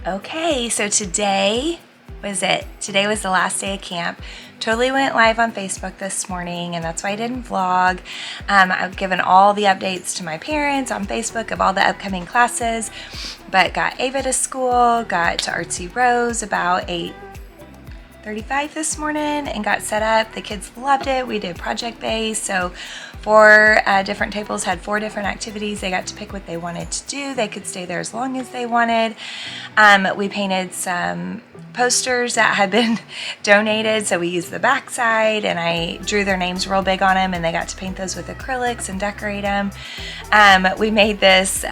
Okay, so today was it. Today was the last day of camp. Totally went live on Facebook this morning, and that's why I didn't vlog. I've given all the updates to my parents on Facebook of all the upcoming classes, but got Ava to school, got to Artsy Rose about 8:35 this morning and got set up. The kids loved it. We did project based, so 4 different tables had 4 different activities. They got to pick what they wanted to do. They could stay there as long as they wanted. We painted some posters that had been donated, so we used the back side, and I drew their names real big on them, and they got to paint those with acrylics and decorate them. We made this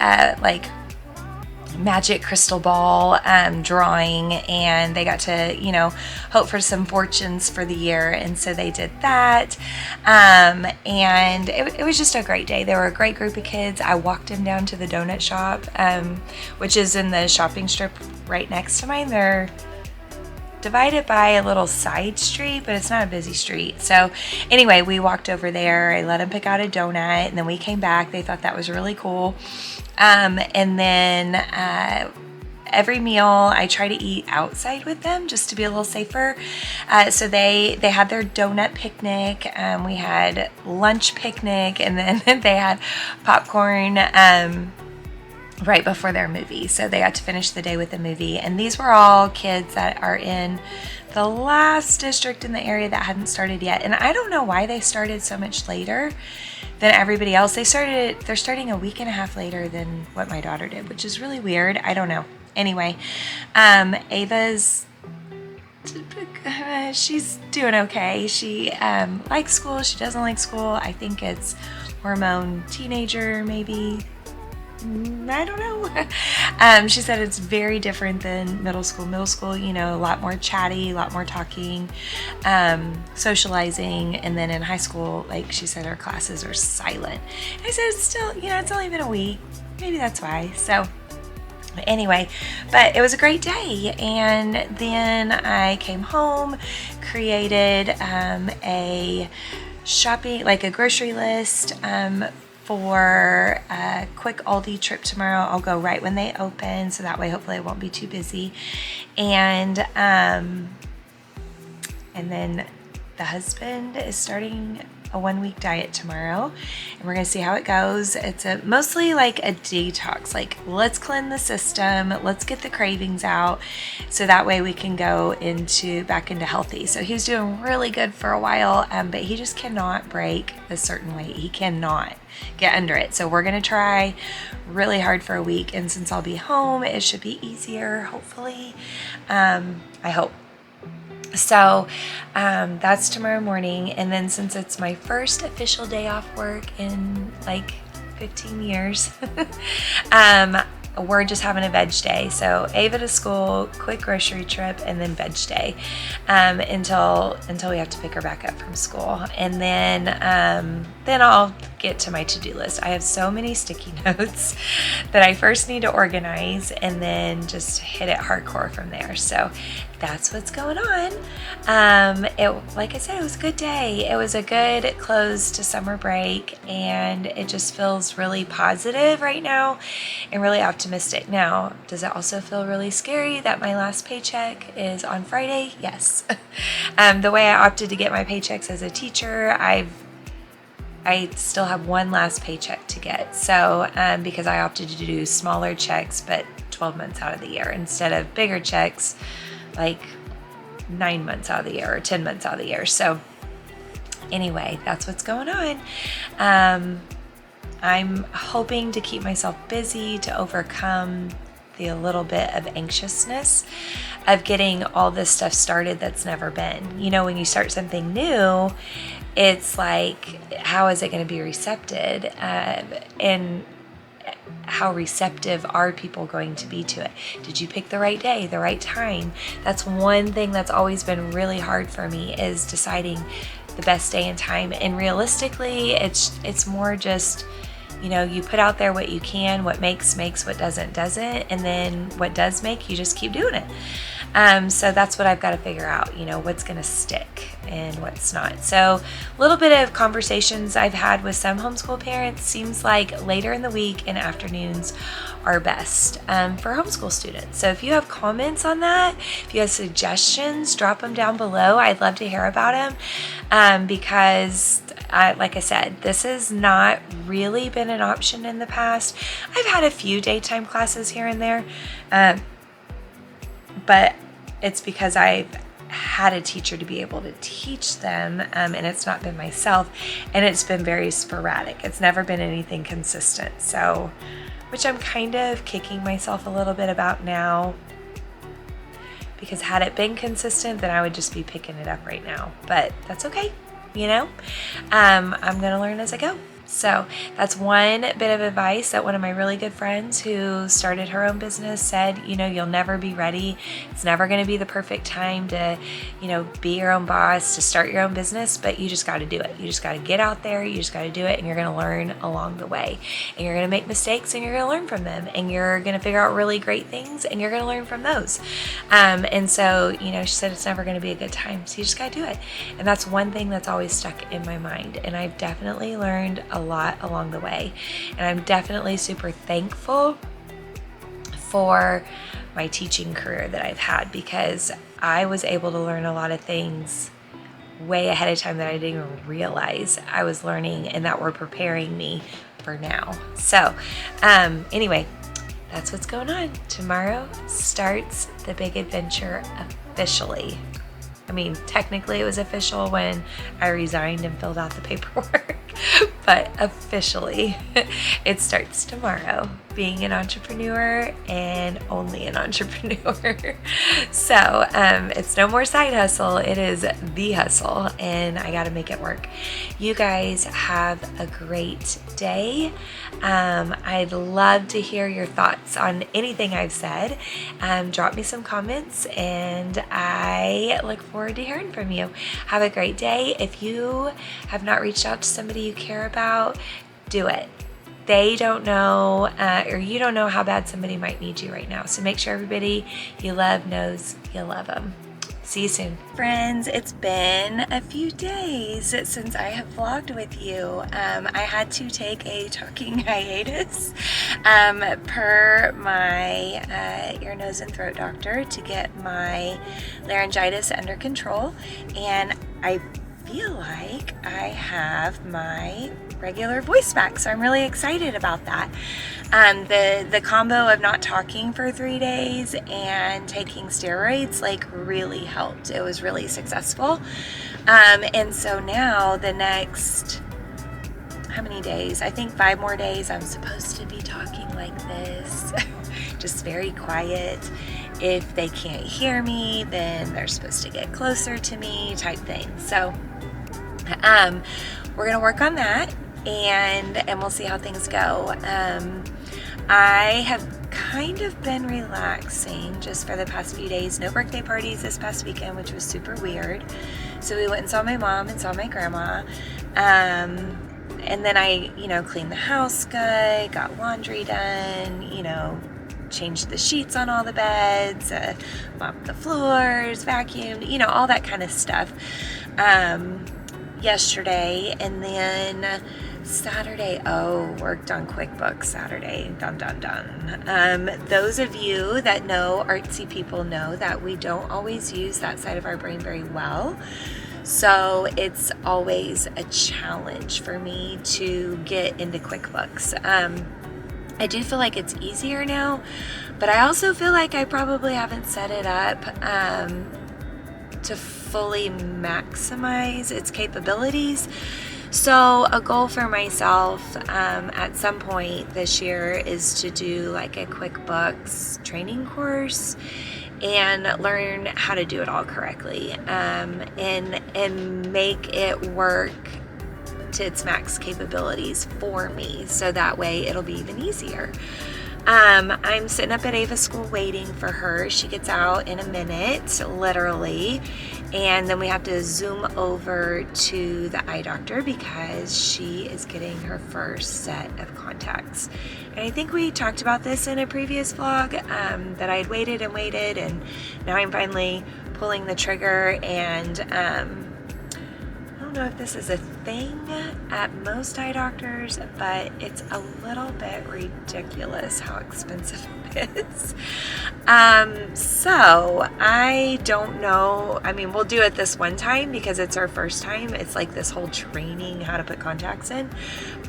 magic crystal ball drawing, and they got to hope for some fortunes for the year, and so they did that. And it was just a great day. They were a great group of kids. I walked them down to the donut shop, which is in the shopping strip right next to mine. They're divided by a little side street, but it's not a busy street. So anyway, we walked over there. I let them pick out a donut, and then we came back. They thought that was really cool. And then every meal I try to eat outside with them just to be a little safer. So they had their donut picnic. We had lunch picnic, and then they had popcorn right before their movie. So they got to finish the day with a movie. And these were all kids that are in the last district in the area that hadn't started yet. And I don't know why they started so much later than everybody else. They're starting a week and a half later than what my daughter did, which is really weird. I don't know. Anyway, Ava's she's doing okay. She likes school. She doesn't like school. I think it's hormone teenager, socializing. I don't know. She said it's very different than middle school. Middle school, a lot more chatty, a lot more talking, socializing. And then in high school, like she said, her classes are silent. And I said, it's still, it's only been a week. Maybe that's why. So anyway, but it was a great day. And then I came home, created a grocery list for a quick Aldi trip tomorrow. I'll go right when they open, so that way hopefully I won't be too busy. And then the husband is starting a 1-week diet tomorrow, and we're gonna see how it goes. It's mostly like a detox, like let's cleanse the system, let's get the cravings out, so that way we can go back into healthy. So he was doing really good for a while, but he just cannot break a certain weight. He cannot get under it. So we're gonna try really hard for a week, and since I'll be home, it should be easier, hopefully. I hope. So that's tomorrow morning, and then since it's my first official day off work in like 15 years, we're just having a veg day. So Ava to school, quick grocery trip, and then veg day until we have to pick her back up from school. And then I'll get to my to-do list. I have so many sticky notes that I first need to organize, and then just hit it hardcore from there. So that's what's going on. Like I said, it was a good day. It was a good close to summer break, and it just feels really positive right now and really optimistic. Now, does it also feel really scary that my last paycheck is on Friday? Yes. The way I opted to get my paychecks as a teacher, I still have one last paycheck to get. So because I opted to do smaller checks, but 12 months out of the year instead of bigger checks, like 9 months out of the year or 10 months out of the year. So anyway, that's what's going on. I'm hoping to keep myself busy to overcome the little bit of anxiousness of getting all this stuff started that's never been. When you start something new, it's like, how is it going to be recepted? And how receptive are people going to be to it? Did you pick the right day, the right time? That's one thing that's always been really hard for me, is deciding the best day and time. And realistically, it's more just, you put out there what you can, what makes, what doesn't. And then what does make, you just keep doing it. So that's what I've got to figure out, what's going to stick and what's not. So a little bit of conversations I've had with some homeschool parents, seems like later in the week and afternoons are best for homeschool students. So if you have comments on that, if you have suggestions, drop them down below. I'd love to hear about them because like I said, this has not really been an option in the past. I've had a few daytime classes here and there, but it's because I've had a teacher to be able to teach them, and it's not been myself, and it's been very sporadic. It's never been anything consistent. So, which I'm kind of kicking myself a little bit about now, because had it been consistent, then I would just be picking it up right now. But that's okay, I'm gonna learn as I go. So that's one bit of advice that one of my really good friends who started her own business said, you'll never be ready. It's never going to be the perfect time to, be your own boss, to start your own business, but you just got to do it. You just got to get out there. You just got to do it. And you're going to learn along the way, and you're going to make mistakes, and you're going to learn from them, and you're going to figure out really great things, and you're going to learn from those. And so, she said it's never going to be a good time. So you just got to do it. And that's one thing that's always stuck in my mind. And I've definitely learned a lot along the way, and I'm definitely super thankful for my teaching career that I've had, because I was able to learn a lot of things way ahead of time that I didn't even realize I was learning and that were preparing me for now. So anyway, that's what's going on. Tomorrow starts the big adventure officially. I mean, technically it was official when I resigned and filled out the paperwork, but officially it starts tomorrow, being an entrepreneur and only an entrepreneur. So it's no more side hustle. It is the hustle, and I got to make it work. You guys have a great day. I'd love to hear your thoughts on anything I've said. Drop me some comments, and I look forward to hearing from you. Have a great day. If you have not reached out to somebody you care about, do it. They don't know, or you don't know how bad somebody might need you right now. So make sure everybody you love knows you love them. See you soon. Friends, it's been a few days since I have vlogged with you. I had to take a talking hiatus per my ear, nose, and throat doctor to get my laryngitis under control. And I feel like I have my regular voice back, so I'm really excited about that. The combo of not talking for 3 days and taking steroids really helped. It was really successful. And so now the next, how many days? I think 5 more days I'm supposed to be talking like this. Just very quiet. If they can't hear me, then they're supposed to get closer to me type thing. So we're gonna work on that, and we'll see how things go. I have kind of been relaxing just for the past few days. No birthday parties this past weekend, which was super weird. So we went and saw my mom and saw my grandma. And then I, cleaned the house good, got laundry done, changed the sheets on all the beds, mopped the floors, vacuumed, all that kind of stuff. Yesterday, and then Saturday, worked on QuickBooks Saturday, dun. Those of you that know artsy people know that we don't always use that side of our brain very well. So it's always a challenge for me to get into QuickBooks. I do feel like it's easier now, but I also feel like I probably haven't set it up to fully maximize its capabilities. So a goal for myself at some point this year is to do a QuickBooks training course and learn how to do it all correctly, and make it work to its max capabilities for me, so that way it'll be even easier. I'm sitting up at Ava's school waiting for her. She gets out in a minute, literally. And then we have to zoom over to the eye doctor because she is getting her first set of contacts. And I think we talked about this in a previous vlog, that I had waited and waited, and now I'm finally pulling the trigger. And I don't know if this is a thing at most eye doctors, but it's a little bit ridiculous how expensive it is. So I don't know. I mean, we'll do it this one time because it's our first time. It's like this whole training how to put contacts in.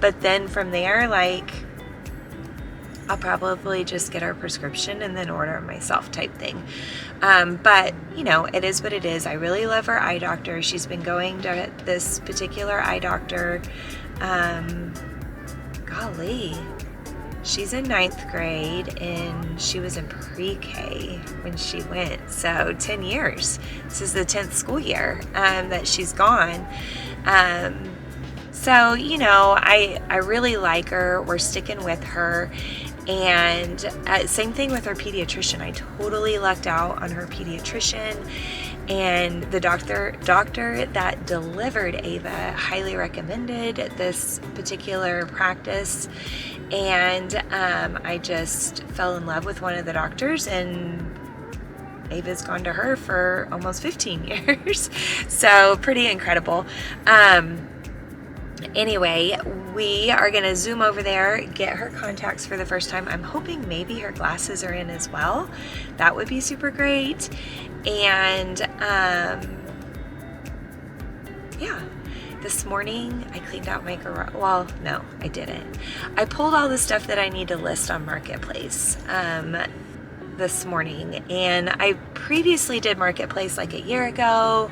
But then from there, like, I'll probably just get our prescription and then order myself type thing. But, you know, it is what it is. I really love her eye doctor. She's been going to this particular eye doctor, golly, she's in 9th grade and she was in pre-K when she went. So 10 years. This is the 10th school year that she's gone. So, you know, I really like her. We're sticking with her. And same thing with her pediatrician. I totally lucked out on her pediatrician, and the doctor that delivered Ava highly recommended this particular practice. And I just fell in love with one of the doctors, and Ava's gone to her for almost 15 years. So pretty incredible. Anyway, we are going to zoom over there, get her contacts for the first time. I'm hoping maybe her glasses are in as well. That would be super great. And yeah, this morning I cleaned out my garage. Well, no, I didn't. I pulled all the stuff that I need to list on Marketplace this morning, and I previously did Marketplace like a year ago.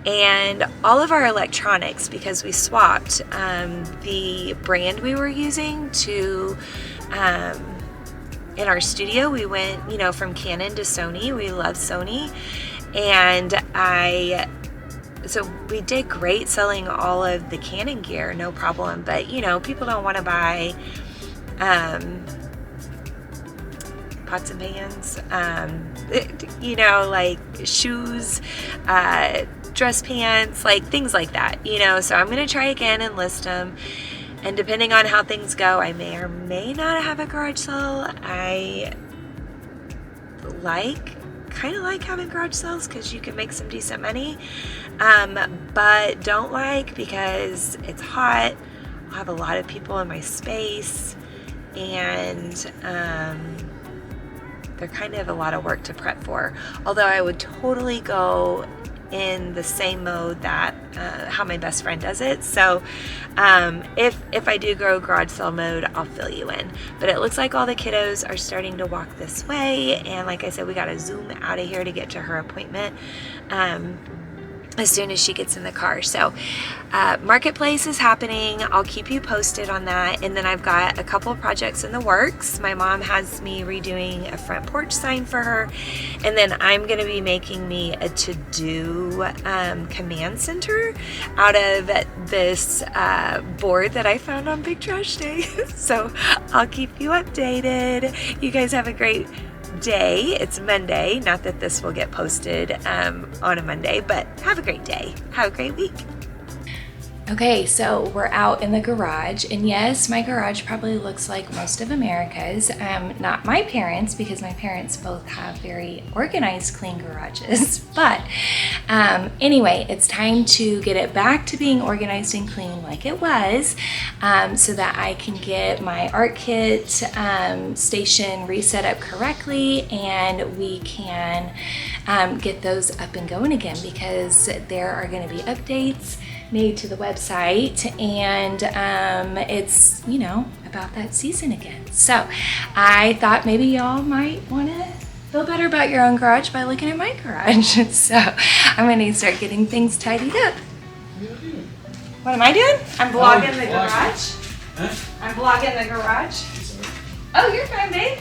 And all of our electronics, because we swapped the brand we were using to in our studio, we went, you know, from Canon to Sony. We love Sony. And so we did great selling all of the Canon gear, no problem. But, you know, people don't want to buy pots and pans, you know, like shoes, dress pants, like things like that, you know. So I'm going to try again and list them. And depending on how things go, I may or may not have a garage sale. I kind of like having garage sales because you can make some decent money. But don't like because it's hot. I'll have a lot of people in my space, and they're kind of a lot of work to prep for. Although I would totally go in the same mode that how my best friend does it. So if I do go garage sale mode, I'll fill you in. But it looks like all the kiddos are starting to walk this way, and like I said, we got to zoom out of here to get to her appointment as soon as she gets in the car. So Marketplace is happening. I'll keep you posted on that. And then I've got a couple of projects in the works. My mom has me redoing a front porch sign for her, and then I'm going to be making me a to-do command center out of this board that I found on Big Trash Day. So I'll keep you updated. You guys have a great day. It's Monday. Not that this will get posted on a Monday, but have a great day. Have a great week. Okay, so we're out in the garage, and yes, my garage probably looks like most of America's. Not my parents, because my parents both have very organized, clean garages. But anyway, it's time to get it back to being organized and clean like it was, so that I can get my art kit station reset up correctly, and we can get those up and going again, because there are going to be updates made to the website, and it's, you know, about that season again. So I thought maybe y'all might want to feel better about your own garage by looking at my garage. So I'm going to start getting things tidied up. What am I doing? I'm vlogging the garage. I'm vlogging the garage. Oh, you're fine, babe.